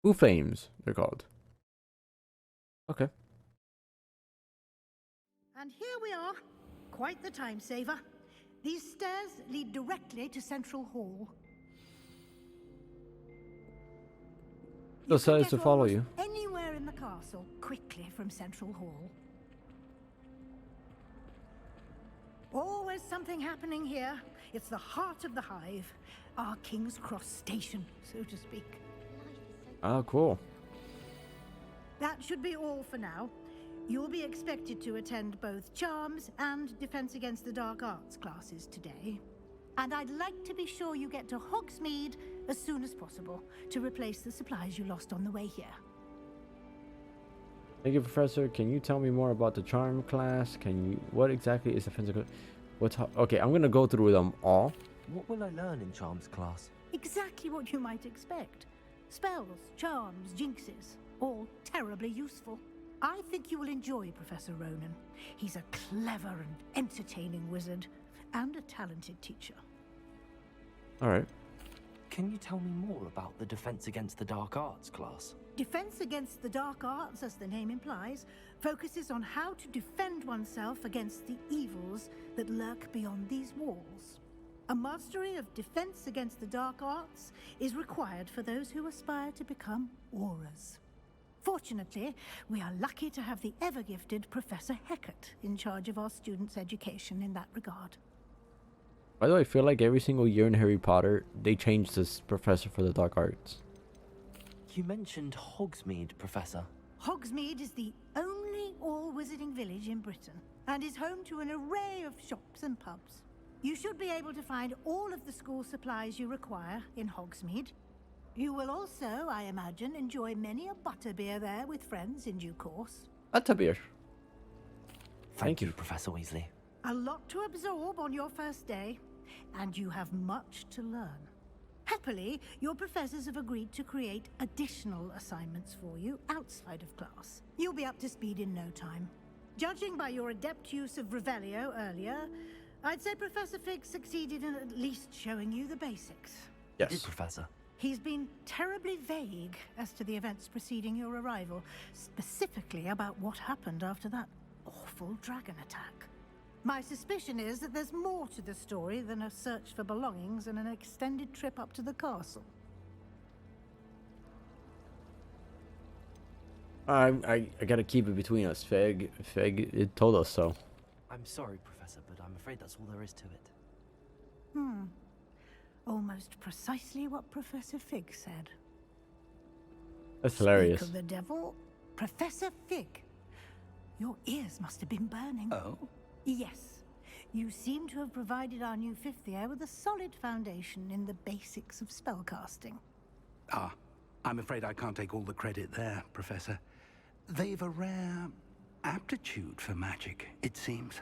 Ufames, they're called. Okay. And here we are. Quite the time saver. These stairs lead directly to Central Hall. So You can says get to follow almost you. anywhere in the castle quickly from Central Hall. Always something happening here. It's the heart of the hive. Our King's Cross station, so to speak. Oh, cool. That should be all for now. You'll be expected to attend both Charms and Defense Against the Dark Arts classes today. And I'd like to be sure you get to Hogsmeade as soon as possible to replace the supplies you lost on the way here. Thank you, Professor. Can you tell me more about the charm class? What exactly is the physical? Okay, I'm gonna go through them all. What will I learn in Charms class? Exactly what you might expect. Spells, charms, jinxes, all terribly useful. I think you will enjoy Professor Ronan. He's a clever and entertaining wizard, and a talented teacher. All right. Can you tell me more about the Defense Against the Dark Arts class? Defense Against the Dark Arts, as the name implies, focuses on how to defend oneself against the evils that lurk beyond these walls. A mastery of Defense Against the Dark Arts is required for those who aspire to become auras. Fortunately, we are lucky to have the ever-gifted Professor Hecat in charge of our students' education in that regard. By the way, I feel like every single year in Harry Potter, they change this professor for the dark arts. You mentioned Hogsmeade, Professor. Hogsmeade is the only all-wizarding village in Britain, and is home to an array of shops and pubs. You should be able to find all of the school supplies you require in Hogsmeade. You will also, I imagine, enjoy many a butterbeer there with friends in due course. Butterbeer. Thank you, Professor Weasley. A lot to absorb on your first day, and you have much to learn. Happily, your professors have agreed to create additional assignments for you outside of class. You'll be up to speed in no time. Judging by your adept use of Revelio earlier, I'd say Professor Fig succeeded in at least showing you the basics. Yes. Did, Professor? He's been terribly vague as to the events preceding your arrival, specifically about what happened after that awful dragon attack. My suspicion is that there's more to the story than a search for belongings and an extended trip up to the castle. I gotta keep it between us. Feg, it told us so. I'm sorry, Professor, but I'm afraid that's all there is to it. Almost precisely what Professor Fig said. That's hilarious. Speak of the devil, Professor Fig. Your ears must have been burning. Oh? Yes. You seem to have provided our new fifth year with a solid foundation in the basics of spellcasting. Ah, I'm afraid I can't take all the credit there, Professor. They've a rare aptitude for magic, it seems.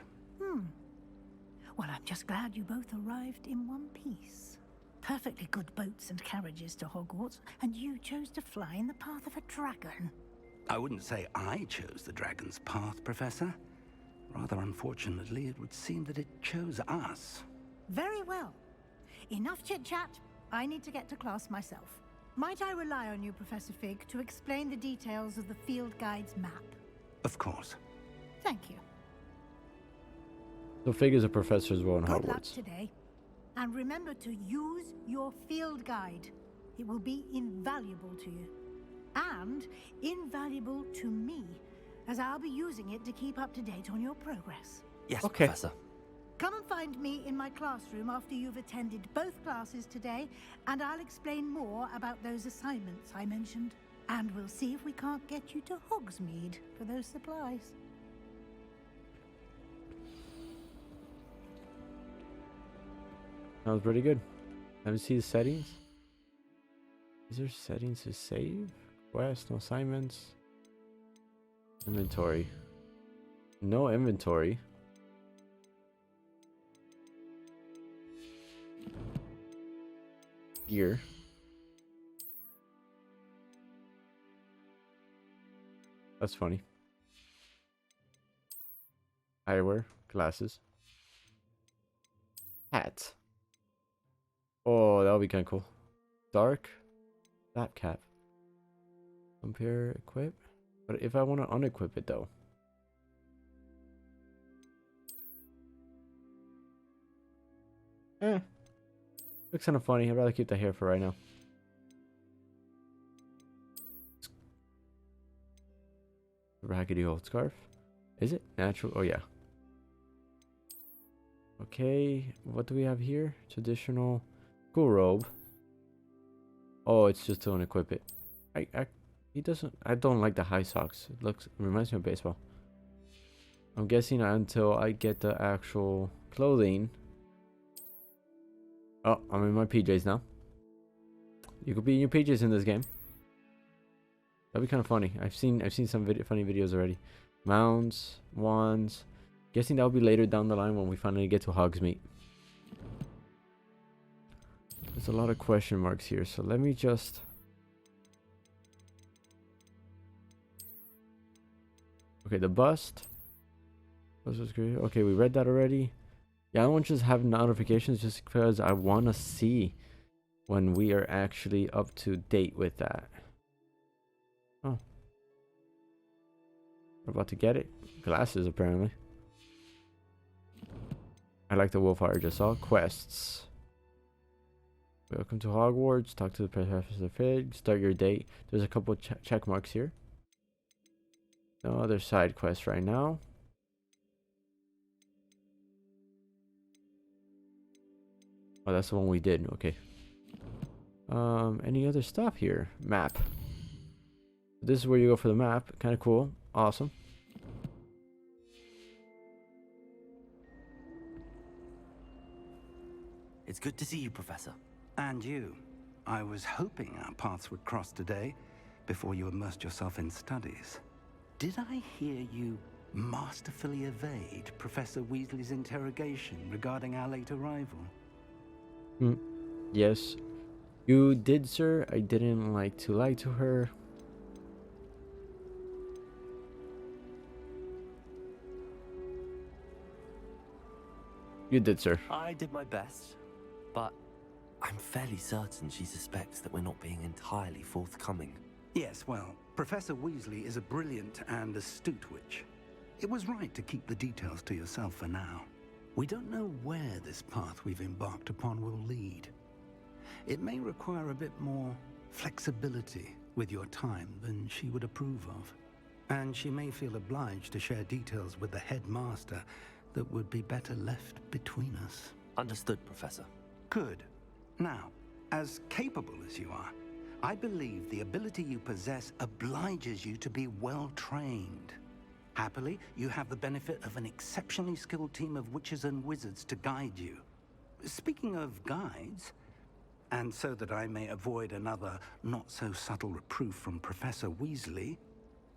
Well, I'm just glad you both arrived in one piece. Perfectly good boats and carriages to Hogwarts, and you chose to fly in the path of a dragon. I wouldn't say I chose the dragon's path, Professor. Rather unfortunately, it would seem that it chose us. Very well. Enough chit-chat. I need to get to class myself. Might I rely on you, Professor Fig, to explain the details of the field guide's map? Of course. Thank you. So Fig is a professor as well in Good luck Hogwarts. today. And remember to use your field guide. It will be invaluable to you. And invaluable to me, as I'll be using it to keep up to date on your progress. Yes, Okay. Professor. Come and find me in my classroom after you've attended both classes today, and I'll explain more about those assignments I mentioned. And we'll see if we can't get you to Hogsmeade for those supplies. Sounds pretty good. Let me see the settings. Is there settings to save? Quest, no assignments. Inventory. No inventory. Gear. That's funny. Eyewear, glasses. Hat. Oh, that would be kind of cool. Dark. That cap. Compare, equip. But if I want to unequip it though. Looks kind of funny. I'd rather keep the hair for right now. Raggedy old scarf. Is it natural? Oh yeah. Okay, what do we have here? Traditional school robe. Oh, it's just to unequip it. He doesn't. I don't like the high socks. It reminds me of baseball. I'm guessing until I get the actual clothing. Oh, I'm in my PJs now. You could be in your PJs in this game. That'd be kind of funny. I've seen some funny videos already. Mounts, wands. Guessing that'll be later down the line when we finally get to Hogsmeade. There's a lot of question marks here, so let me just. Okay, the bust. Okay, we read that already. Yeah, I don't want to just have notifications just because I want to see when we are actually up to date with that. Oh. We're about to get it. Glasses, apparently. I like the wolf I just saw. Quests. Welcome to Hogwarts. Talk to the Professor Fig. Start your date. There's a couple check marks here. No other side quests right now. Oh, that's the one we did. Okay. Any other stuff here? Map. This is where you go for the map. Kind of cool. Awesome. It's good to see you, Professor. And you. I was hoping our paths would cross today before you immersed yourself in studies. Did I hear you masterfully evade Professor Weasley's interrogation regarding our late arrival? Yes. You did, sir. I didn't like to lie to her. You did, sir. I did my best, but I'm fairly certain she suspects that we're not being entirely forthcoming. Yes, well, Professor Weasley is a brilliant and astute witch. It was right to keep the details to yourself for now. We don't know where this path we've embarked upon will lead. It may require a bit more flexibility with your time than she would approve of. And she may feel obliged to share details with the headmaster that would be better left between us. Understood, Professor. Good. Now, as capable as you are, I believe the ability you possess obliges you to be well trained. Happily, you have the benefit of an exceptionally skilled team of witches and wizards to guide you. Speaking of guides, and so that I may avoid another not-so-subtle reproof from Professor Weasley,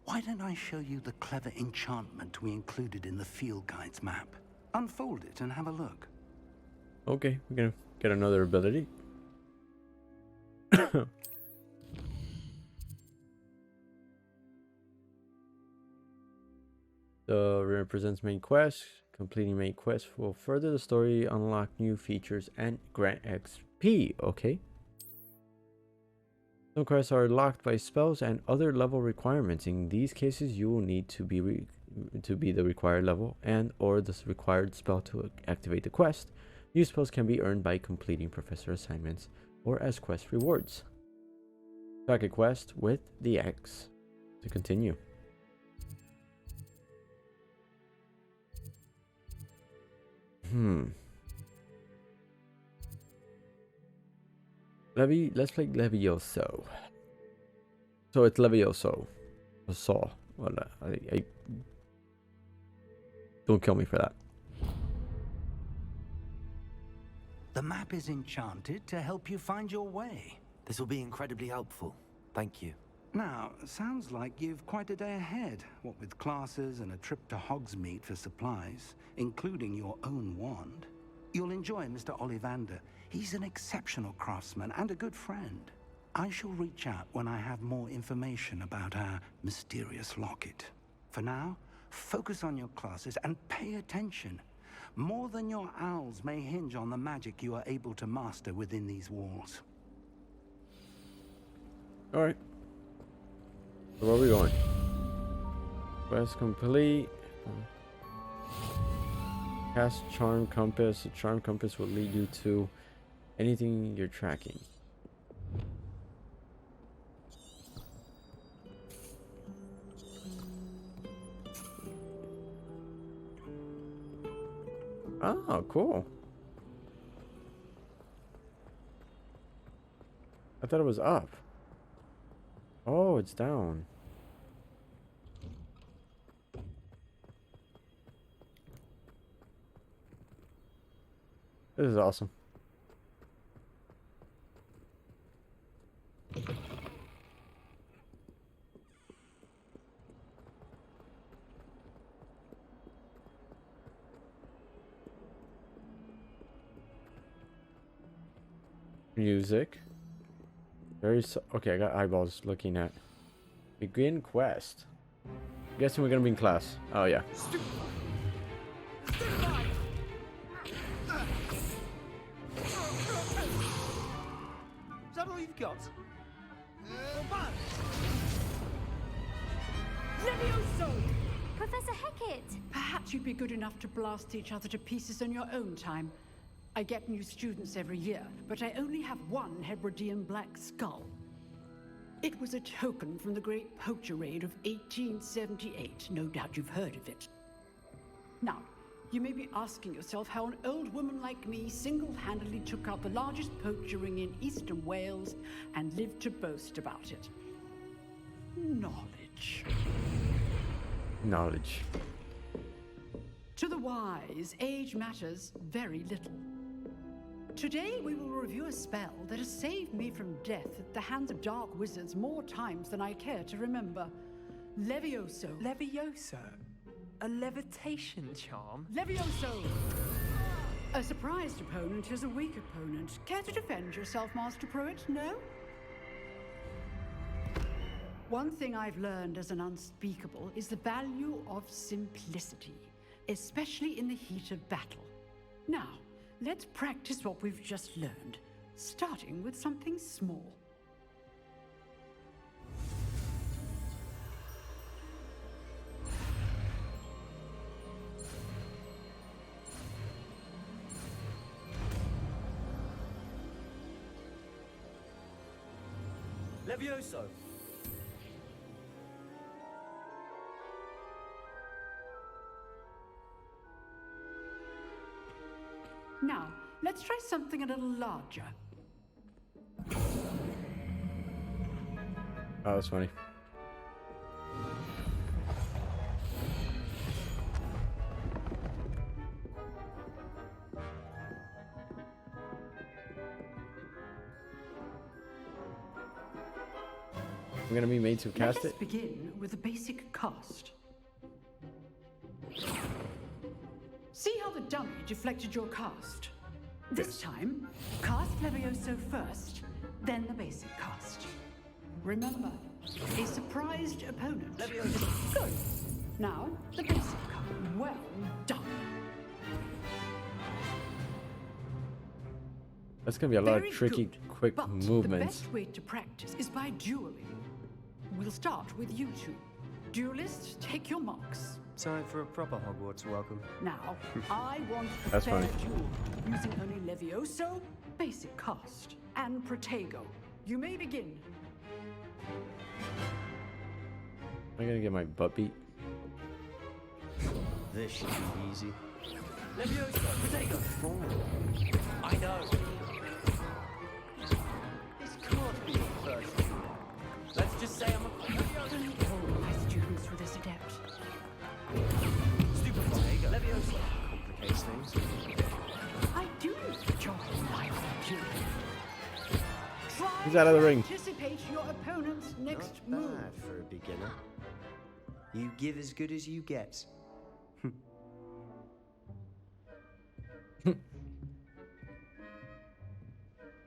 why don't I show you the clever enchantment we included in the field guide's map? Unfold it and have a look. Okay, we're gonna get another ability. The represents main quest. Completing main quest will further the story, unlock new features, and grant XP. Okay. Some quests are locked by spells and other level requirements. In these cases, you will need to be the required level and or the required spell to activate the quest. New spells can be earned by completing professor assignments or as quest rewards. Track a quest with the X to continue. Let's play Levioso. So it's Levioso. Saw. Well, I don't kill me for that. The map is enchanted to help you find your way. This will be incredibly helpful. Thank you. Now, sounds like you've quite a day ahead, what with classes and a trip to Hogsmeade for supplies, including your own wand. You'll enjoy Mr. Ollivander. He's an exceptional craftsman and a good friend. I shall reach out when I have more information about our mysterious locket. For now, focus on your classes and pay attention. More than your owls may hinge on the magic you are able to master within these walls. All right. So where are we going? Quest complete. Cast Charm Compass. The Charm Compass will lead you to anything you're tracking. Oh, cool. I thought it was up. Oh, it's down. This is awesome. Music. Okay, I got eyeballs looking at. Begin quest. Guessing we're gonna be in class. Oh yeah. Is that all you've got? Levioso! Professor Hecat! Perhaps you'd be good enough to blast each other to pieces on your own time. I get new students every year, but I only have one Hebridean black skull. It was a token from the Great Poacher Raid of 1878. No doubt you've heard of it. Now, you may be asking yourself how an old woman like me single-handedly took out the largest poacher ring in eastern Wales and lived to boast about it. Knowledge. Knowledge. To the wise, age matters very little. Today we will review a spell that has saved me from death at the hands of dark wizards more times than I care to remember. Levioso. Levioso? A levitation charm? Levioso! A surprised opponent is a weak opponent. Care to defend yourself, Master Pruitt? No? One thing I've learned as an unspeakable is the value of simplicity, especially in the heat of battle. Now, let's practice what we've just learned, starting with something small. Levioso! Now, let's try something a little larger. Oh, that's funny. I'm gonna be made to cast Let us it. begin with a basic cast. See how the dummy deflected your cast? This time, cast Levioso first, then the basic cast. Remember, a surprised opponent. Levioso! Good. Now, the basic cast. Well done. That's gonna be a lot Very of tricky, good. quick But movements. the best way to practice is by dueling. We'll start with you two. Duelists, take your marks. Time for a proper Hogwarts welcome. Now, I want a That's fair funny. duel, using only Levioso, basic cast, and Protego. You may begin. Am I gonna get my butt beat? This should be easy. Levioso! Protego! I know! This can't be your first duel. Let's just say I'm a... Don't hold my students with this adept. Stupefy! Levioso! Complicates things. I do enjoy my duel. Try He's out of the to ring. Anticipate your opponent's next Not move. bad for a beginner. You give as good as you get.